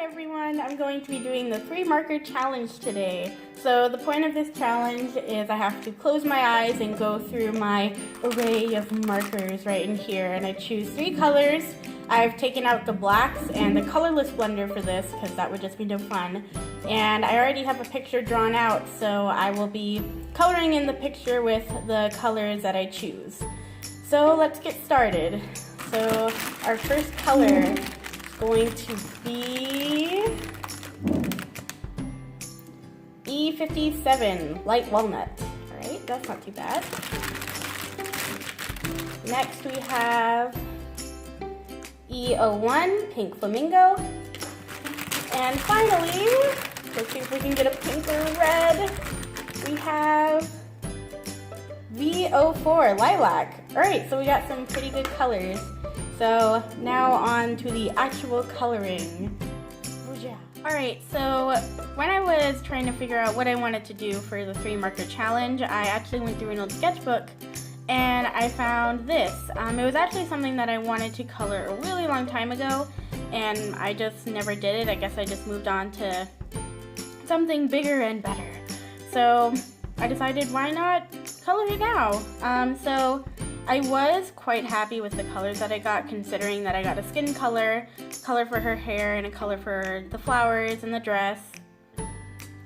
everyone, I'm going to be doing the 3 marker challenge today. So the point of this challenge is I have to close my eyes and go through my array of markers right in here, and I choose 3 colors. I've taken out the blacks and the colorless blender for this because that would just be no fun. And I already have a picture drawn out, so I will be coloring in the picture with the colors that I choose. So let's get started. So our first color is going to be E57, light walnut. All right, that's not too bad. Next we have E01, pink flamingo. And finally, let's see if we can get a pink or red. We have V04, lilac. All right, so we got some pretty good colors. So now on to the actual coloring. All right, so when I was trying to figure out what I wanted to do for the 3 marker challenge, I actually went through an old sketchbook and I found this. It was actually something that I wanted to color a really long time ago, and I just never did it. I guess I just moved on to something bigger and better. So I decided, why not color it now? So I was quite happy with the colors that I got, considering that I got a skin color for her hair, and a color for the flowers and the dress.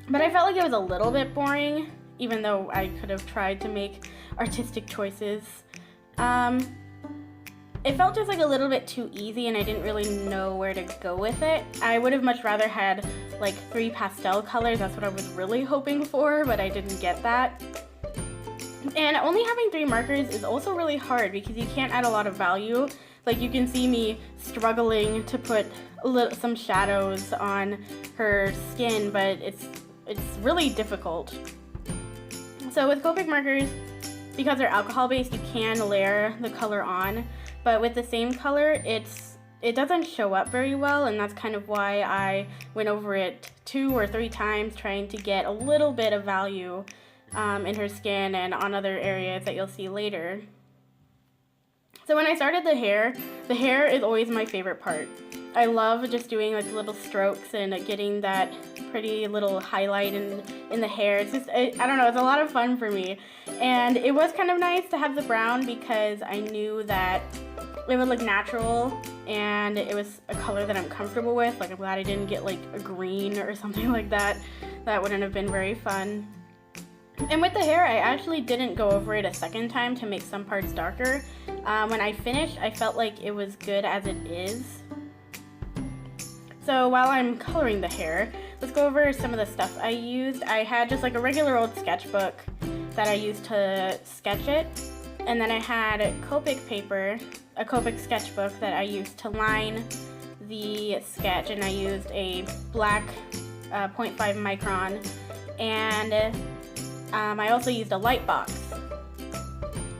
But I felt like it was a little bit boring, even though I could have tried to make artistic choices. It felt just like a little bit too easy, and I didn't really know where to go with it. I would have much rather had like 3 pastel colors. That's what I was really hoping for, but I didn't get that. And only having 3 markers is also really hard because you can't add a lot of value. Like, you can see me struggling to put some shadows on her skin, but it's really difficult. So with Copic markers, because they're alcohol-based, you can layer the color on, but with the same color, it doesn't show up very well, and that's kind of why I went over it 2 or 3 times trying to get a little bit of value in her skin and on other areas that you'll see later. So when I started the hair is always my favorite part. I love just doing like little strokes and getting that pretty little highlight in the hair. It's just, I don't know, it's a lot of fun for me. And it was kind of nice to have the brown because I knew that it would look natural and it was a color that I'm comfortable with. Like, I'm glad I didn't get like a green or something like that. That wouldn't have been very fun. And with the hair, I actually didn't go over it a second time to make some parts darker. When I finished, I felt like it was good as it is. So while I'm coloring the hair, let's go over some of the stuff I used. I had just like a regular old sketchbook that I used to sketch it. And then I had Copic paper, a Copic sketchbook that I used to line the sketch. And I used a black 0.5 micron. And I also used a light box.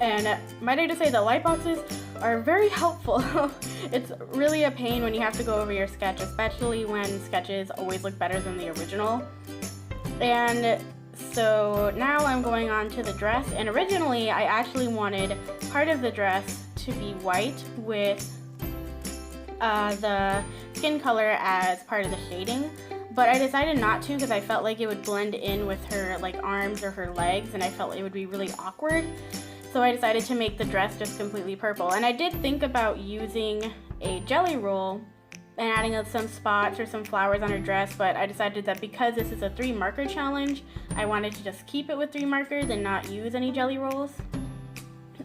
And might I just say the light boxes are very helpful. It's really a pain when you have to go over your sketch, especially when sketches always look better than the original. And so now I'm going on to the dress, and originally I actually wanted part of the dress to be white with the skin color as part of the shading. But I decided not to because I felt like it would blend in with her like arms or her legs, and I felt it would be really awkward. So I decided to make the dress just completely purple. And I did think about using a jelly roll and adding some spots or some flowers on her dress, but I decided that because this is a 3 marker challenge, I wanted to just keep it with 3 markers and not use any jelly rolls.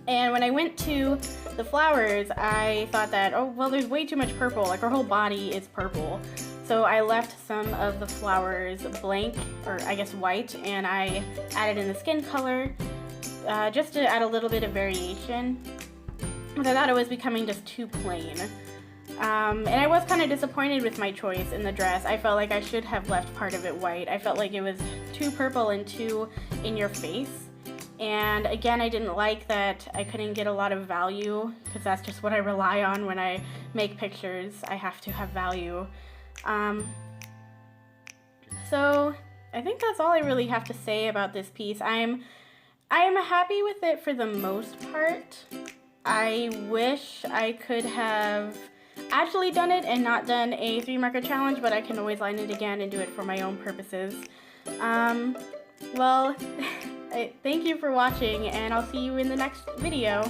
And when I went to the flowers, I thought that, oh, well, there's way too much purple. Like, her whole body is purple. So I left some of the flowers blank, or I guess white, and I added in the skin color just to add a little bit of variation. But I thought it was becoming just too plain. And I was kind of disappointed with my choice in the dress. I felt like I should have left part of it white. I felt like it was too purple and too in your face. And again, I didn't like that I couldn't get a lot of value, because that's just what I rely on when I make pictures. I have to have value. So I think that's all I really have to say about this piece. I am happy with it for the most part. I wish I could have actually done it and not done a 3-marker challenge, but I can always line it again and do it for my own purposes. Well, thank you for watching, and I'll see you in the next video.